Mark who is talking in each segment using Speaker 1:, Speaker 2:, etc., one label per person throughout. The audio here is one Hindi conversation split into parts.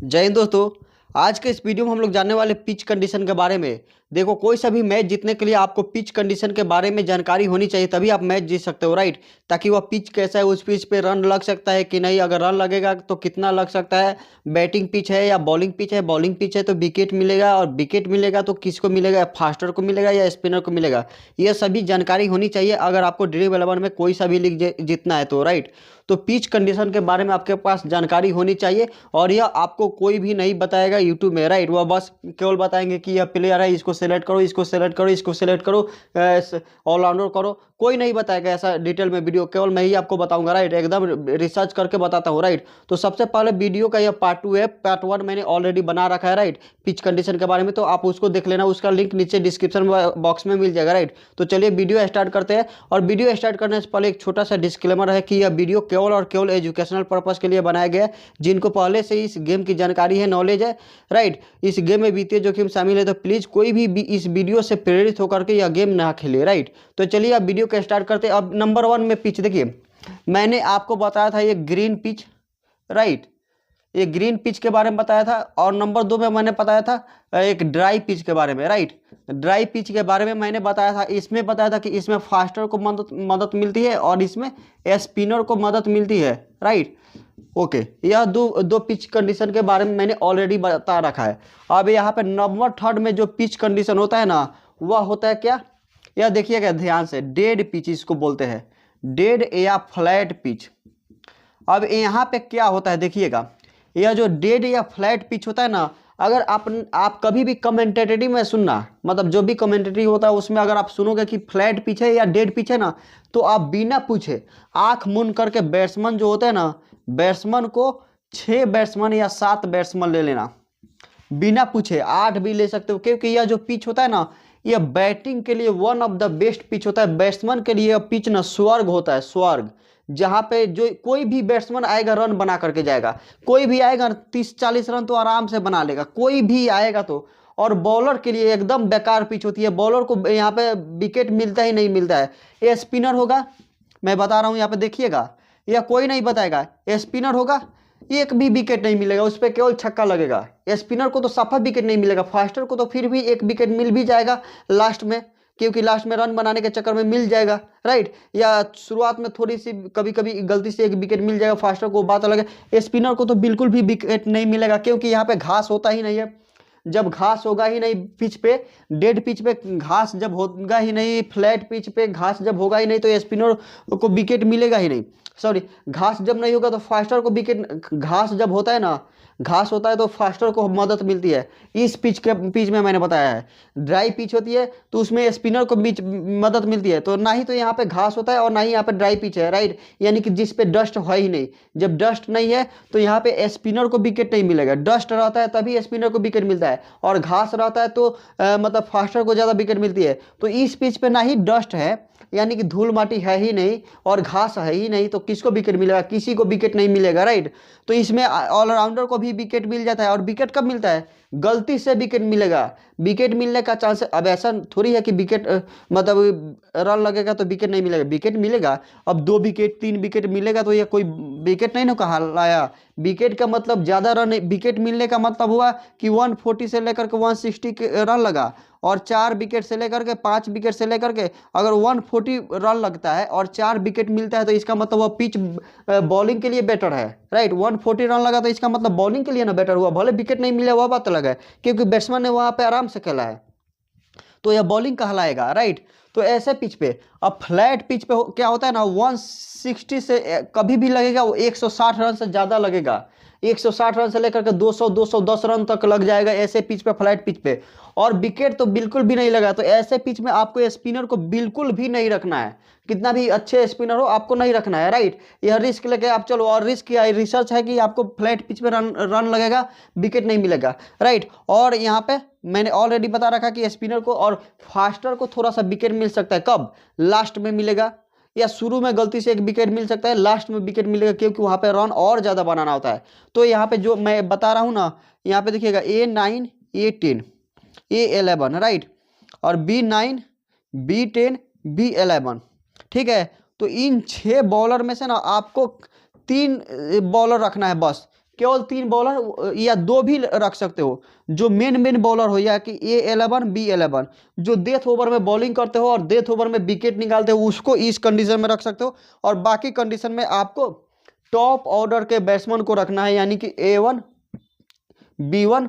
Speaker 1: जय हिंद दोस्तों। आज के इस वीडियो में हम लोग जानने वाले पिच कंडीशन के बारे में। देखो, कोई सा भी मैच जीतने के लिए आपको पिच कंडीशन के बारे में जानकारी होनी चाहिए, तभी आप मैच जीत सकते हो, राइट। ताकि वह पिच कैसा है, उस पिच पे रन लग सकता है कि नहीं, अगर रन लगेगा तो कितना लग सकता है, बैटिंग पिच है या बॉलिंग पिच है, बॉलिंग पिच है तो विकेट मिलेगा, और विकेट मिलेगा तो किसको मिलेगा, फास्टर को मिलेगा या स्पिनर को मिलेगा। यह सभी जानकारी होनी चाहिए अगर आपको ड्रीम 11 में कोई सा भी लीग जीतना है तो, राइट। तो पिच कंडीशन के बारे में आपके पास जानकारी होनी चाहिए, और यह आपको कोई भी नहीं बताएगा यूट्यूब में, राइट। वह बस केवल बताएंगे कि यह प्लेयर है, इसको सेलेक्ट करो, इसको सेलेक्ट करो, इसको सेलेक्ट करो, ऑलराउंडर करो। कोई नहीं बताएगा ऐसा डिटेल में वीडियो, केवल मैं ही आपको बताऊंगा, राइट। एकदम रिसर्च करके बताता हूँ, राइट। तो सबसे पहले वीडियो का यह पार्ट 2 है, पार्ट 1 मैंने ऑलरेडी बना रखा है, राइट, पिच कंडीशन के बारे में। तो आप उसको देख लेना, उसका लिंक नीचे डिस्क्रिप्शन बॉक्स में मिल जाएगा, राइट। तो चलिए वीडियो स्टार्ट करते हैं। और वीडियो स्टार्ट करने से पहले एक छोटा सा डिस्क्लेमर है कि यह वीडियो केवल और केवल एजुकेशनल पर्पस के लिए बनाया गया है। जिनको पहले से इस गेम की जानकारी है, नॉलेज है, राइट, इस गेम में वित्तीय जोखिम शामिल है, तो प्लीज़ कोई भी इस वीडियो से प्रेरित होकर के यह गेम ना खेले, राइट। तो चलिए अब वीडियो को स्टार्ट करते हैं। अब नंबर 1 में पिच देखिए, मैंने आपको बताया था ये ग्रीन पिच, राइट, ये ग्रीन पिच के बारे में बताया था। और नंबर 2 में मैंने बताया था एक ड्राई पिच के बारे में, राइट। ड्राई पिच के बारे में मैंने बताया था, इसमें बताया था कि इसमें फास्टर को मदद मिलती है और इसमें स्पिनर को मदद मिलती है, राइट। ओके, यह दो पिच कंडीशन के बारे में मैंने ऑलरेडी बता रखा है। अब यहाँ पे नंबर 3 में जो पिच कंडीशन होता है ना, वह होता है क्या, यह देखिएगा ध्यान से, डेड पिच इसको बोलते हैं, डेड या फ्लैट पिच। अब यहाँ पे क्या होता है देखिएगा, यह जो डेड या फ्लैट पिच होता है ना, अगर आप कभी भी कमेंटेटरी में सुनना, मतलब जो भी कमेंटेटरी होता है उसमें अगर आप सुनोगे कि फ्लैट पिच है या डेड पिच है ना, तो आप बिना पूछे आंख मूंद करके बैट्समैन जो होते हैं ना, बैट्समैन को 6 बैट्समैन या 7 बैट्समैन ले लेना, बिना पूछे 8 भी ले सकते हो, क्योंकि यह जो पिच होता है ना, यह बैटिंग के लिए one of the best pitch होता है। बैट्समैन के लिए यह पिच ना स्वर्ग होता है, स्वर्ग। जहां पे जो कोई भी बैट्समैन आएगा रन बना करके जाएगा, कोई भी आएगा 30-40 रन तो आराम से बना लेगा, कोई भी आएगा तो। और बॉलर के लिए एकदम बेकार पिच होती है, बॉलर को यहाँ पे विकेट मिलता ही नहीं मिलता है। ये स्पिनर होगा, मैं बता रहा हूँ यहाँ पे देखिएगा, यह कोई नहीं बताएगा, ये स्पिनर होगा, एक भी विकेट नहीं मिलेगा, उस पर केवल छक्का लगेगा। स्पिनर को तो सफा विकेट नहीं मिलेगा, फास्टर को तो फिर भी एक विकेट मिल भी जाएगा लास्ट में, क्योंकि लास्ट में रन बनाने के चक्कर में मिल जाएगा, राइट। या शुरुआत में थोड़ी सी कभी कभी गलती से एक विकेट मिल जाएगा फास्टर को, बात अलग है। स्पिनर को तो बिल्कुल भी विकेट नहीं मिलेगा, क्योंकि यहाँ पे घास होता ही नहीं है। जब घास होगा ही नहीं पिच पे, डेड पिच पे घास जब होगा ही नहीं, फ्लैट पिच पे घास जब होगा ही नहीं, तो स्पिनर को विकेट मिलेगा ही नहीं। सॉरी, घास जब नहीं होगा तो फास्टर को विकेट, घास जब होता है ना, घास होता है तो फास्टर को मदद मिलती है। इस पिच में मैंने बताया है, ड्राई पिच होती है तो उसमें स्पिनर को मदद मिलती है। तो ना ही तो यहाँ पे घास होता है और ना ही यहाँ पे ड्राई पिच है, राइट, यानी कि जिस पे डस्ट है ही नहीं। जब डस्ट नहीं है तो यहाँ पे स्पिनर को विकेट नहीं मिलेगा, डस्ट रहता है तभी स्पिनर को विकेट मिलता है, और घास रहता है तो मतलब फास्टर को ज़्यादा विकेट मिलती है। तो इस पिच पे ना ही डस्ट है, यानी कि धूल माटी है ही नहीं, और घास है ही नहीं, तो किसको विकेट मिलेगा, किसी को विकेट नहीं मिलेगा, राइट। तो इसमें ऑलराउंडर को भी विकेट मिल जाता है, और विकेट कब मिलता है, गलती से विकेट मिलेगा, विकेट मिलने का चांस। अब ऐसा थोड़ी है कि विकेट मतलब रन लगेगा तो विकेट नहीं मिलेगा, विकेट मिलेगा। अब 2 विकेट 3 विकेट मिलेगा तो ये कोई विकेट नहीं ना कहा लाया। विकेट का मतलब ज़्यादा रन, विकेट मिलने का मतलब हुआ कि 140 से लेकर के 160 के रन लगा, और 4 विकेट से लेकर के 5 विकेट से लेकर के अगर 140 रन लगता है और 4 विकेट मिलता है, तो इसका मतलब वह पिच बॉलिंग के लिए बेटर है, राइट। 140 रन लगा तो इसका मतलब बॉलिंग के लिए ना बेटर हुआ, भले विकेट नहीं मिले वह बात अलग है, क्योंकि बैट्समैन ने वहाँ पे आराम से खेला है, तो यह बॉलिंग कहलाएगा, राइट। तो ऐसे पिच पे, अब फ्लैट पिच पे क्या होता है ना, 160 से कभी भी लगेगा, वो 160 रन से ज़्यादा लगेगा, 160 रन से लेकर के 200 210 रन तक लग जाएगा ऐसे पिच पे, फ्लैट पिच पे। और विकेट तो बिल्कुल भी नहीं लगा, तो ऐसे पिच में आपको स्पिनर को बिल्कुल भी नहीं रखना है, कितना भी अच्छे स्पिनर हो आपको नहीं रखना है, राइट। यह रिस्क लेके आप चलो, और रिस्क या रिसर्च है कि आपको फ्लैट पिच पे रन लगेगा, विकेट नहीं मिलेगा, राइट। और यहाँ पे मैंने ऑलरेडी बता रखा कि स्पिनर को और फास्टर को थोड़ा सा विकेट मिल सकता है, कब, लास्ट में मिलेगा, या शुरू में गलती से एक विकेट मिल सकता है, लास्ट में विकेट मिलेगा, क्योंकि वहाँ पे रन और ज़्यादा बनाना होता है। तो यहाँ पे जो मैं बता रहा हूँ ना, यहाँ पे देखिएगा A9 A10 A11, राइट, और B9 B10 B11, ठीक है। तो इन 6 बॉलर में से ना आपको 3 बॉलर रखना है बस, केवल 3 बॉलर या 2 भी रख सकते हो, जो मेन बॉलर हो, या कि A11 B11, जो डेथ ओवर में बॉलिंग करते हो और डेथ ओवर में विकेट निकालते हो, उसको इस कंडीशन में रख सकते हो। और बाकी कंडीशन में आपको टॉप ऑर्डर के बैट्समैन को रखना है, यानी कि A1 B1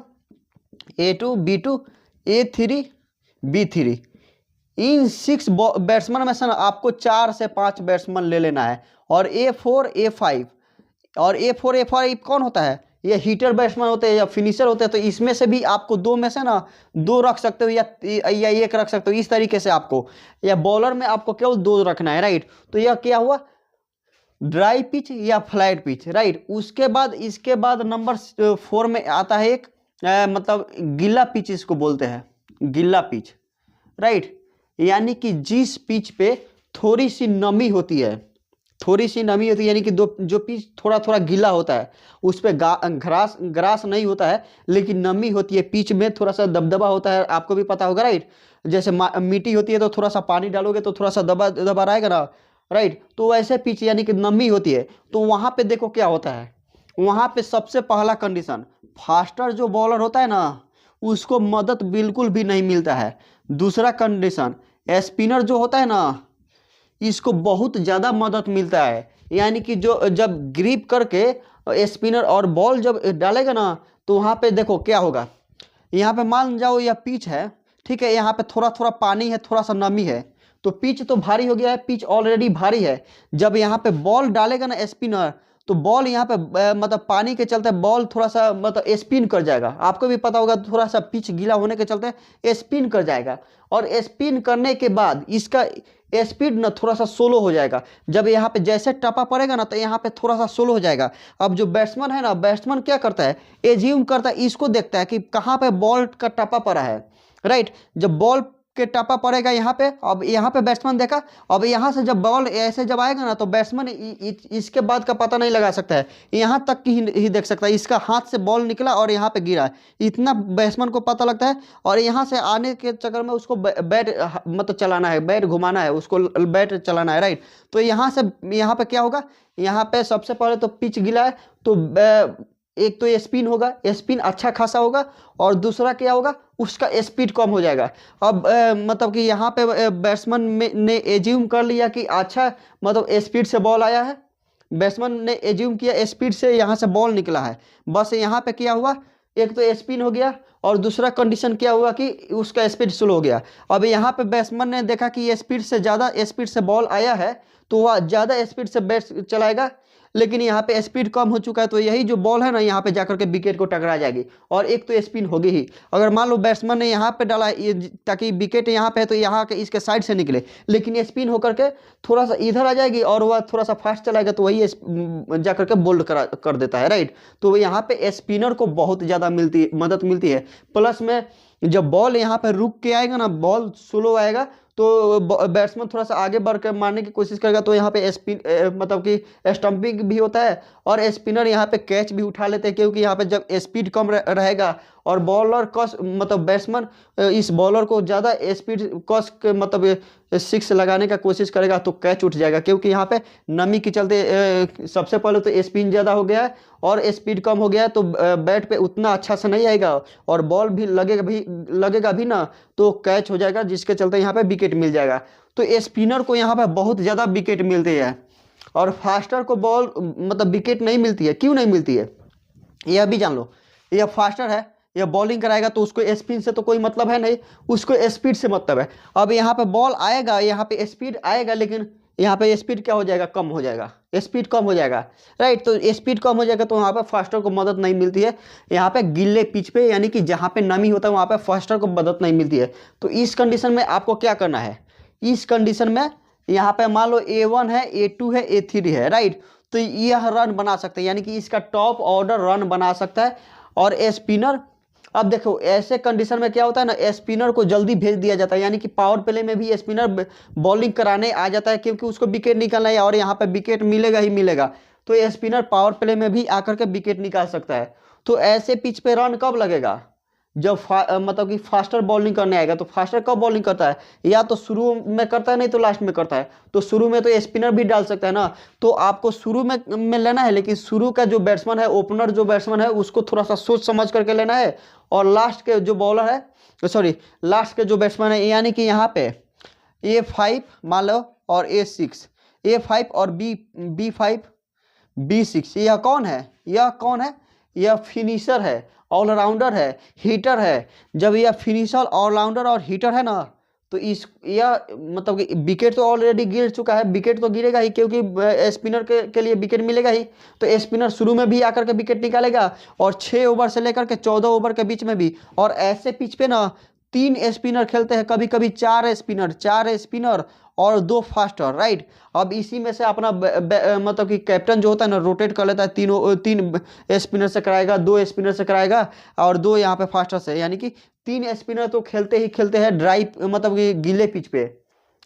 Speaker 1: A2 B2 A3 B3। इन 6 बैट्समैन में से ना आपको 4 से 5 बैट्समैन ले लेना है। और A4 A5, और A4 A5 कौन होता है, ये हीटर बैट्समैन होते हैं या फिनिशर होते हैं। तो इसमें से भी आपको 2 में से ना 2 रख सकते हो, या 1 रख सकते हो, इस तरीके से आपको। या बॉलर में आपको केवल 2 रखना है, राइट। तो यह क्या हुआ, ड्राई पिच या फ्लैट पिच, राइट। उसके बाद इसके बाद नंबर 4 में आता है एक मतलब गीला पिच, इसको बोलते हैं गीला पिच, राइट। यानी कि जिस पिच पे थोड़ी सी नमी होती है, थोड़ी सी नमी होती है, यानी कि जो पिच थोड़ा थोड़ा गीला होता है, उस पर ग्रास नहीं होता है, लेकिन नमी होती है, पिच में थोड़ा सा दबदबा होता है, आपको भी पता होगा, राइट। जैसे मिट्टी होती है तो थोड़ा सा पानी डालोगे तो थोड़ा सा दबा दबा रहेगा ना, राइट। तो वैसे पिच यानी कि नमी होती है, तो वहाँ पे देखो क्या होता है, वहाँ पे सबसे पहला कंडीशन, फास्टर जो बॉलर होता है ना, उसको मदद बिल्कुल भी नहीं मिलता है। दूसरा कंडीशन, स्पिनर जो होता है ना, इसको बहुत ज़्यादा मदद मिलता है, यानी कि जो जब ग्रिप करके स्पिनर और बॉल जब डालेगा ना, तो वहाँ पे देखो क्या होगा, यहाँ पे मान जाओ यह पिच है, ठीक है, यहाँ पे थोड़ा थोड़ा पानी है, थोड़ा सा नमी है, तो पिच तो भारी हो गया है, पिच ऑलरेडी भारी है। जब यहाँ पे बॉल डालेगा ना स्पिनर, तो बॉल यहाँ पे मतलब पानी के चलते बॉल थोड़ा सा मतलब स्पिन कर जाएगा, आपको भी पता होगा, थोड़ा सा पिच गीला होने के चलते स्पिन कर जाएगा। और स्पिन करने के बाद इसका स्पीड ना थोड़ा सा स्लो हो जाएगा। जब यहाँ पे जैसे टप्पा पड़ेगा ना, तो यहाँ पे थोड़ा सा स्लो हो जाएगा। अब जो बैट्समैन है ना, बैट्समैन क्या करता है, एज्यूम करता है, इसको देखता है कि कहाँ पे बॉल का टप्पा पड़ा है, राइट। जब बॉल के टप्पा पड़ेगा यहाँ पे, अब यहाँ पे बैट्समैन देखा, अब यहाँ से जब बॉल ऐसे जब आएगा ना, तो बैट्समैन इसके बाद का पता नहीं लगा सकता है, यहाँ तक की ही देख सकता है, इसका हाथ से बॉल निकला और यहाँ पे गिरा, इतना बैट्समैन को पता लगता है। और यहाँ से आने के चक्कर में उसको बैट मतलब चलाना है, बैट घुमाना है, उसको बैट चलाना है, राइट। तो यहाँ से यहाँ पे क्या होगा, यहाँ पे सबसे पहले तो पिच गिला है, तो एक तो स्पिन होगा, स्पिन अच्छा खासा होगा, और दूसरा क्या होगा, उसका स्पीड कम हो जाएगा। अब मतलब कि यहाँ पे बैट्समैन ने एज्यूम कर लिया कि अच्छा मतलब स्पीड से बॉल आया है, बैट्समैन ने एज्यूम किया स्पीड से यहाँ से बॉल निकला है, बस यहाँ पे क्या हुआ, एक तो स्पिन हो गया, और दूसरा कंडीशन क्या हुआ कि उसका स्पीड स्लो हो गया। अब यहाँ पे बैट्समैन ने देखा कि स्पीड से ज़्यादा स्पीड से बॉल आया है, तो वह ज़्यादा स्पीड से बैट चलाएगा, लेकिन यहाँ पे स्पीड कम हो चुका है, तो यही जो बॉल है ना, यहाँ पे जाकर के विकेट को टकरा जाएगी, और एक तो स्पिन होगी ही। अगर मान लो बैट्समैन ने यहाँ पे डाला ताकि विकेट यहाँ पे है, तो यहाँ के इसके साइड से निकले, लेकिन स्पिन होकर के थोड़ा सा इधर आ जाएगी, और वह थोड़ा सा फास्ट चलाएगा, तो वही जाकर के बोल्ड कर देता है, राइट। तो यहाँ पे स्पिनर को बहुत ज़्यादा मदद मिलती है। प्लस में जब बॉल यहाँ पे रुक के आएगा ना, बॉल स्लो आएगा, तो बैट्समैन थोड़ा सा आगे बढ़ कर मारने की कोशिश करेगा, तो यहाँ पे स्पिन मतलब कि स्टंपिंग भी होता है, और स्पिनर यहाँ पे कैच भी उठा लेते हैं, क्योंकि यहाँ पे जब स्पीड कम रहेगा, और बॉलर कस मतलब बैट्समैन इस बॉलर को ज़्यादा स्पीड कस के मतलब सिक्स लगाने का कोशिश करेगा, तो कैच उठ जाएगा, क्योंकि यहाँ पे नमी के चलते सबसे पहले तो स्पिन ज़्यादा हो गया है और स्पीड कम हो गया है, तो बैट पे उतना अच्छा से नहीं आएगा, और बॉल भी लगेगा भी ना, तो कैच हो जाएगा, जिसके चलते यहाँ पे विकेट मिल जाएगा। तो स्पिनर को यहाँ पे बहुत ज़्यादा विकेट मिलती है, और फास्टर को बॉल मतलब विकेट नहीं मिलती है। क्यों नहीं मिलती है, यह भी जान लो। यह फास्टर है, यह बॉलिंग कराएगा, तो उसको स्पिन से तो कोई मतलब है नहीं, उसको स्पीड से मतलब है। अब यहाँ पे बॉल आएगा, यहाँ पे स्पीड आएगा, लेकिन यहाँ पे स्पीड क्या हो जाएगा, कम हो जाएगा, स्पीड कम हो जाएगा, राइट। तो स्पीड कम हो जाएगा, तो वहाँ पे फास्टर को मदद नहीं मिलती है। यहाँ पे गिल्ले पिच पे, यानी कि जहाँ पे नमी होता है, वहाँ पे फास्टर को मदद नहीं मिलती है। तो इस कंडीशन में आपको क्या करना है, इस कंडीशन में यहाँ पे मान लो A1 है, A2 है, A3 है, राइट। तो यह रन बना सकते हैं, यानी कि इसका टॉप ऑर्डर रन बना सकता है। और स्पिनर, अब देखो ऐसे कंडीशन में क्या होता है ना, स्पिनर को जल्दी भेज दिया जाता है, यानी कि पावर प्ले में भी स्पिनर बॉलिंग कराने आ जाता है, क्योंकि उसको विकेट निकालना है, और यहाँ पे विकेट मिलेगा ही मिलेगा, तो स्पिनर पावर प्ले में भी आकर के विकेट निकाल सकता है। तो ऐसे पिच पे रन कब लगेगा, जब मतलब कि फास्टर बॉलिंग करने आएगा, तो फास्टर कब बॉलिंग करता है, या तो शुरू में करता है नहीं तो लास्ट में करता है। तो शुरू में तो स्पिनर भी डाल सकता है ना, तो आपको शुरू में लेना है, लेकिन शुरू का जो बैट्समैन है, ओपनर जो बैट्समैन है, उसको थोड़ा सा सोच समझ करके लेना है। और लास्ट के जो बॉलर है, सॉरी लास्ट के जो बैट्समैन है, यानी कि यहाँ पे A5 मान लो और A6, A5 और B5 B6, यह कौन है, यह कौन है, यह फिनिशर है, ऑलराउंडर है, हिटर है। जब यह फिनिशर, ऑलराउंडर और हिटर है ना, तो इस यह मतलब कि विकेट तो ऑलरेडी गिर चुका है, विकेट तो गिरेगा ही, क्योंकि स्पिनर के लिए विकेट मिलेगा ही। तो स्पिनर शुरू में भी आकर के विकेट निकालेगा, और 6 ओवर से लेकर के 14 ओवर के बीच में भी। और ऐसे पिच पे ना 3 स्पिनर खेलते हैं, कभी कभी 4 स्पिनर, 4 स्पिनर और 2 फास्टर, राइट। अब इसी में से अपना मतलब कि कैप्टन जो होता है ना, रोटेट कर लेता है, तीन स्पिनर से कराएगा, 2 स्पिनर से कराएगा, और 2 यहाँ पे फास्टर से, यानी कि 3 स्पिनर तो खेलते ही खेलते हैं ड्राई मतलब कि गीले पिच पे,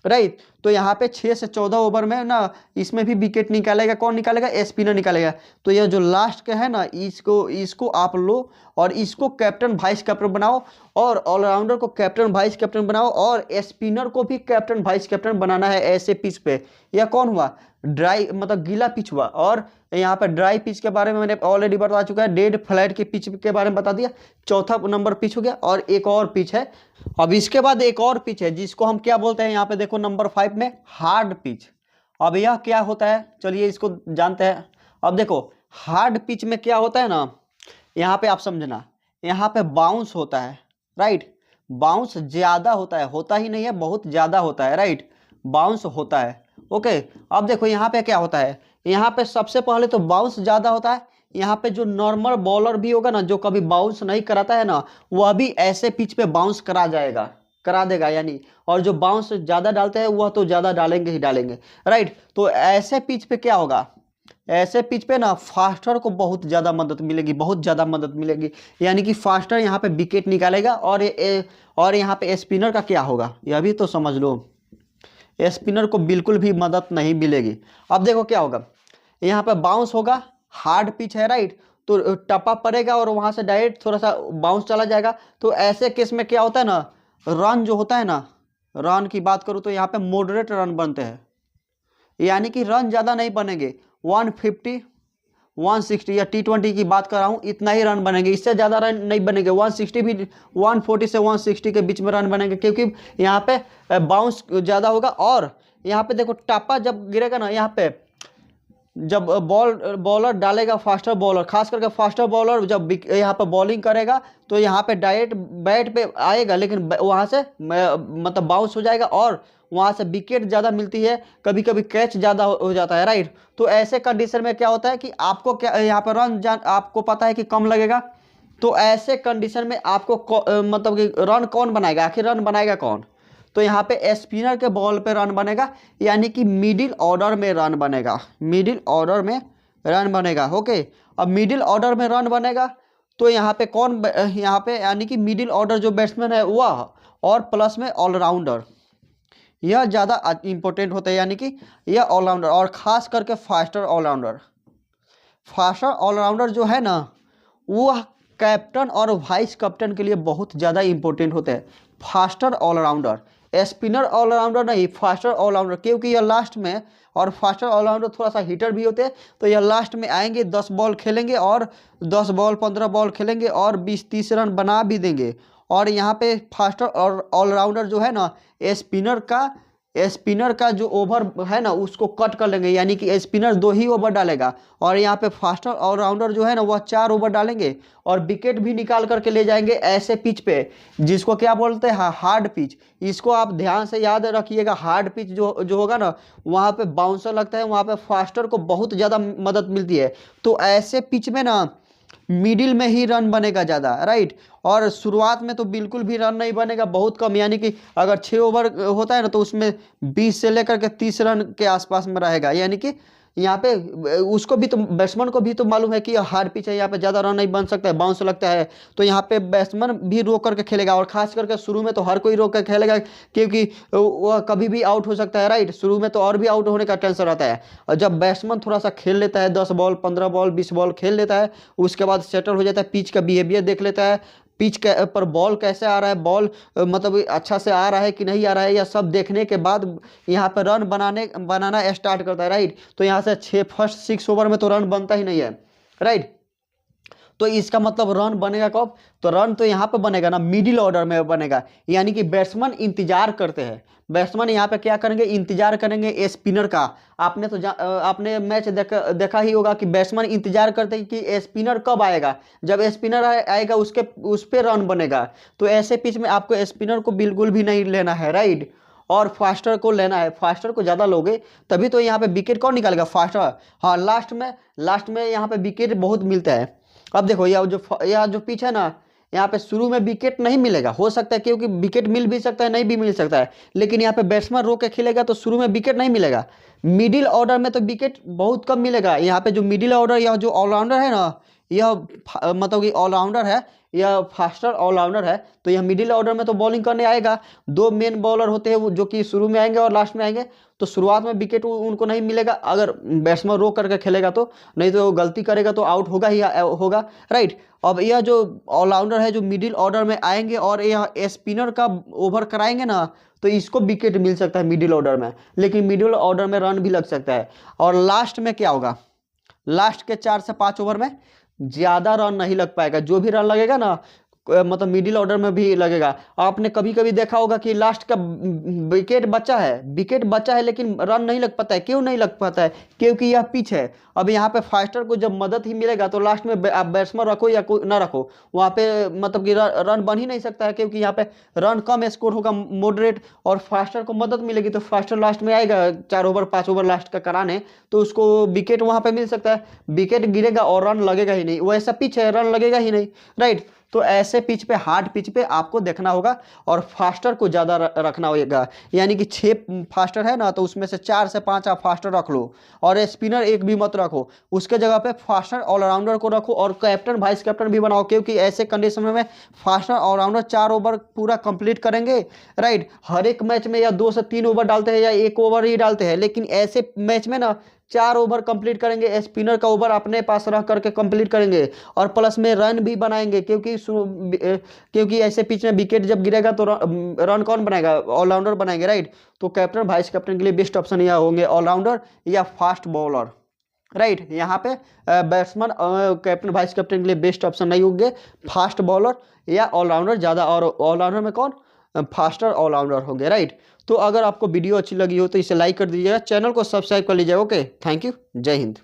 Speaker 1: राइट। तो यहाँ पे 6 से 14 ओवर में ना इसमें भी विकेट निकालेगा, कौन निकालेगा, स्पिनर निकालेगा। तो यह जो लास्ट का है ना, इसको आप लो और इसको कैप्टन वाइस कैप्टन बनाओ, और ऑलराउंडर को कैप्टन वाइस कैप्टन बनाओ, और स्पिनर को भी कैप्टन वाइस कैप्टन बनाना है ऐसे पिच पे। यह कौन हुआ, ड्राई मतलब गीला पिच हुआ। और यहाँ पे ड्राई पिच के बारे में मैंने ऑलरेडी बता चुका है, डेड फ्लैट के पिच के बारे में बता दिया। चौथा नंबर पिच हो गया, और एक और पिच है। अब इसके बाद एक और पिच है जिसको हम क्या बोलते हैं, यहाँ पे देखो नंबर 5 में हार्ड पिच। अब यह क्या होता है, चलिए इसको जानते हैं। अब देखो हार्ड पिच में क्या होता है ना, यहाँ पे आप समझना, यहाँ पे बाउंस होता है, राइट। बाउंस ज्यादा होता ही नहीं है, बहुत ज्यादा होता है, राइट। बाउंस होता है, ओके। अब देखो यहाँ पे क्या होता है, यहाँ पे सबसे पहले तो बाउंस ज्यादा होता है। यहाँ पे जो नॉर्मल बॉलर भी होगा ना, जो कभी बाउंस नहीं कराता है ना, वह भी ऐसे पिच पे बाउंस करा देगा यानी। और जो बाउंस ज्यादा डालते हैं वह तो ज्यादा डालेंगे ही डालेंगे, राइट। तो ऐसे पिच पे क्या होगा, ऐसे पिच पे ना फास्टर को बहुत ज़्यादा मदद मिलेगी, बहुत ज़्यादा मदद मिलेगी। यानी कि फास्टर यहाँ पे विकेट निकालेगा, और यहाँ पे स्पिनर का क्या होगा, यह भी तो समझ लो। स्पिनर को बिल्कुल भी मदद नहीं मिलेगी। अब देखो क्या होगा, यहाँ पे बाउंस होगा, हार्ड पिच है, राइट। तो टप्पा पड़ेगा और वहाँ से डायरेक्ट थोड़ा सा बाउंस चला जाएगा। तो ऐसे केस में क्या होता है ना, रन जो होता है ना, रन की बात करूँ तो यहाँ पे मॉडरेट रन बनते हैं, यानी कि रन ज़्यादा नहीं बनेंगे। 150 160 या T20 की बात कर रहा हूँ, इतना ही रन बनेंगे, इससे ज़्यादा रन नहीं बनेंगे। 160 भी 140 से 160 के बीच में रन बनेंगे, क्योंकि यहाँ पे बाउंस ज़्यादा होगा। और यहाँ पे देखो टप्पा जब गिरेगा ना, यहाँ पे जब बॉलर डालेगा, फास्टर बॉलर, खास करके फास्टर बॉलर जब यहाँ पे बॉलिंग करेगा, तो यहाँ पे डायरेक्ट बैट पे आएगा, लेकिन वहाँ से मतलब बाउंस हो जाएगा, और वहाँ से विकेट ज़्यादा मिलती है, कभी कभी कैच ज़्यादा हो जाता है, राइट। तो ऐसे कंडीशन में क्या होता है कि आपको क्या यहाँ पर आपको पता है कि कम लगेगा। तो ऐसे कंडीशन में आपको मतलब कि रन कौन बनाएगा, आखिर रन बनाएगा कौन, तो यहाँ पे स्पिनर के बॉल पे रन बनेगा, यानी कि मिडिल ऑर्डर में रन बनेगा, मिडिल ऑर्डर में रन बनेगा, ओके। अब मिडिल ऑर्डर में रन बनेगा, तो यहाँ पे कौन, यहाँ पे यानी कि मिडिल ऑर्डर जो बैट्समैन है वह, और प्लस में ऑलराउंडर, यह ज़्यादा इंपॉर्टेंट होता है, यानी कि यह ऑलराउंडर, और ख़ास करके फास्टर ऑलराउंडर। फास्टर ऑलराउंडर जो है ना, वह कैप्टन और वाइस कैप्टन के लिए बहुत ज़्यादा इंपॉर्टेंट होते हैं। फास्टर ऑलराउंडर, स्पिनर ऑलराउंडर नहीं, फास्टर ऑलराउंडर, क्योंकि यह लास्ट में, और फास्टर ऑलराउंडर थोड़ा सा हिटर भी होते हैं, तो यह लास्ट में आएंगे, 10 बॉल खेलेंगे, और 10 बॉल 15 बॉल खेलेंगे, और 20-30 रन बना भी देंगे। और यहाँ पे फास्टर और ऑलराउंडर जो है ना, स्पिनर का जो ओवर है ना उसको कट कर लेंगे, यानी कि स्पिनर 2 ही ओवर डालेगा, और यहाँ पे फास्टर ऑलराउंडर जो है ना वह 4 ओवर डालेंगे, और विकेट भी निकाल करके ले जाएंगे ऐसे पिच पे, जिसको क्या बोलते हैं, हार्ड पिच। इसको आप ध्यान से याद रखिएगा, हार्ड पिच जो होगा ना, वहाँ पे बाउंसर लगता है, वहाँ पे फास्टर को बहुत ज़्यादा मदद मिलती है। तो ऐसे पिच में ना मिडिल में ही रन बनेगा ज़्यादा, राइट। और शुरुआत में तो बिल्कुल भी रन नहीं बनेगा, बहुत कम, यानी कि अगर 6 ओवर होता है ना, तो उसमें 20 से लेकर के 30 रन के आसपास में रहेगा। यानी कि यहाँ पे उसको भी तो, बैट्समैन को भी तो मालूम है कि हार्ड पिच है, यहाँ पे ज़्यादा रन नहीं बन सकता है, बाउंस लगता है। तो यहाँ पे बैट्समैन भी रोक करके खेलेगा, और खास करके शुरू में तो हर कोई रोक कर खेलेगा, क्योंकि वह कभी भी आउट हो सकता है, राइट। शुरू में तो और भी आउट होने का टेंशन रहता है। और जब बैट्समैन थोड़ा सा खेल लेता है, 10 बॉल 15 बॉल 20 बॉल खेल लेता है, उसके बाद सेटल हो जाता है, पिच का बिहेवियर देख लेता है, पिच पर बॉल कैसे आ रहा है, बॉल मतलब अच्छा से आ रहा है कि नहीं आ रहा है, या सब देखने के बाद यहाँ पर रन बनाना स्टार्ट करता है, राइट। तो यहाँ से फर्स्ट 6 ओवर में तो रन बनता ही नहीं है, राइट। तो इसका मतलब रन बनेगा कब? तो रन तो यहाँ पे बनेगा ना मिडिल ऑर्डर में बनेगा, यानी कि बैट्समैन इंतजार करते हैं। बैट्समैन यहाँ पे क्या करेंगे? इंतजार करेंगे स्पिनर का। आपने तो आपने मैच देखा ही होगा कि बैट्समैन इंतजार करते हैं कि स्पिनर कब आएगा। जब स्पिनर आएगा उस पर रन बनेगा। तो ऐसे पिच में आपको स्पिनर को बिल्कुल भी नहीं लेना है, राइट, और फास्टर को लेना है। फास्टर को ज़्यादा लोगे तभी तो यहाँ पे विकेट कौन निकालेगा? फास्टर। हाँ, लास्ट में यहाँ पे विकेट बहुत मिलता है। अब देखो यह जो पिच है ना, यहाँ पे शुरू में विकेट नहीं मिलेगा, हो सकता है क्योंकि विकेट मिल भी सकता है, नहीं भी मिल सकता है, लेकिन यहाँ पे बैट्समैन रोक के खेलेगा तो शुरू में विकेट नहीं मिलेगा। मिडिल ऑर्डर में तो विकेट बहुत कम मिलेगा। यहाँ पे जो मिडिल ऑर्डर, यह जो ऑलराउंडर है ना, यह मतलब कि ऑलराउंडर है, यह फास्टर ऑलराउंडर है। तो यह मिडिल ऑर्डर में तो बॉलिंग करने आएगा। 2 मेन बॉलर होते हैं जो कि शुरू में आएंगे और लास्ट में आएंगे। तो शुरुआत में विकेट उनको नहीं मिलेगा अगर बैट्समैन रोक करके खेलेगा तो, नहीं तो गलती करेगा तो आउट होगा ही होगा, राइट। अब यह जो ऑलराउंडर है जो मिडिल ऑर्डर में आएंगे और यह स्पिनर का ओवर कराएंगे ना, तो इसको विकेट मिल सकता है मिडिल ऑर्डर में, लेकिन मिडिल ऑर्डर में रन भी लग सकता है। और लास्ट में क्या होगा? लास्ट के 4 से 5 ओवर में ज़्यादा रन नहीं लग पाएगा। जो भी रन लगेगा ना, मतलब मिडिल ऑर्डर में भी लगेगा। आपने कभी कभी देखा होगा कि लास्ट का विकेट बचा है लेकिन रन नहीं लग पाता है। क्यों नहीं लग पाता है? क्योंकि यह पिच है। अब यहाँ पे फास्टर को जब मदद ही मिलेगा तो लास्ट में आप बैट्समैन रखो या कोई ना रखो, वहाँ पे मतलब कि रन बन ही नहीं सकता है, क्योंकि यहाँ पे रन कम स्कोर होगा मॉडरेट, और फास्टर को मदद मिलेगी तो फास्टर लास्ट में आएगा 4 ओवर 5 ओवर लास्ट का कराने, तो उसको विकेट वहाँ पे मिल सकता है। विकेट गिरेगा और रन लगेगा ही नहीं, वो ऐसा पिच है, रन लगेगा ही नहीं, राइट। तो ऐसे पिच पे, हार्ड पिच पे आपको देखना होगा और फास्टर को ज़्यादा रखना होगा। यानी कि 6 फास्टर है ना, तो उसमें से 4 से 5 आप फास्टर रख लो और स्पिनर एक भी मत रखो। उसके जगह पे फास्टर ऑलराउंडर को रखो और कैप्टन वाइस कैप्टन भी बनाओ, क्योंकि ऐसे कंडीशन में फास्टर ऑलराउंडर 4 ओवर पूरा कंप्लीट करेंगे, राइट। हर एक मैच में या 2 से 3 ओवर डालते हैं या 1 ओवर ही डालते हैं, लेकिन ऐसे मैच में ना 4 ओवर कंप्लीट करेंगे। स्पिनर का ओवर अपने पास रख करके कंप्लीट करेंगे और प्लस में रन भी बनाएंगे, क्योंकि ऐसे पिच में विकेट जब गिरेगा तो रन कौन बनाएगा? ऑलराउंडर बनाएंगे, राइट। तो कैप्टन वाइस कैप्टन के लिए बेस्ट ऑप्शन यह होंगे ऑलराउंडर या फास्ट बॉलर, राइट। यहाँ पे बैट्समैन कैप्टन वाइस कैप्टन के लिए बेस्ट ऑप्शन नहीं होंगे, फास्ट बॉलर या ऑलराउंडर ज़्यादा, और ऑलराउंडर में कौन? फास्टर ऑलराउंडर होंगे, राइट। तो अगर आपको वीडियो अच्छी लगी हो तो इसे लाइक कर दीजिएगा, चैनल को सब्सक्राइब कर लीजिएगा। ओके, थैंक यू, जय हिंद।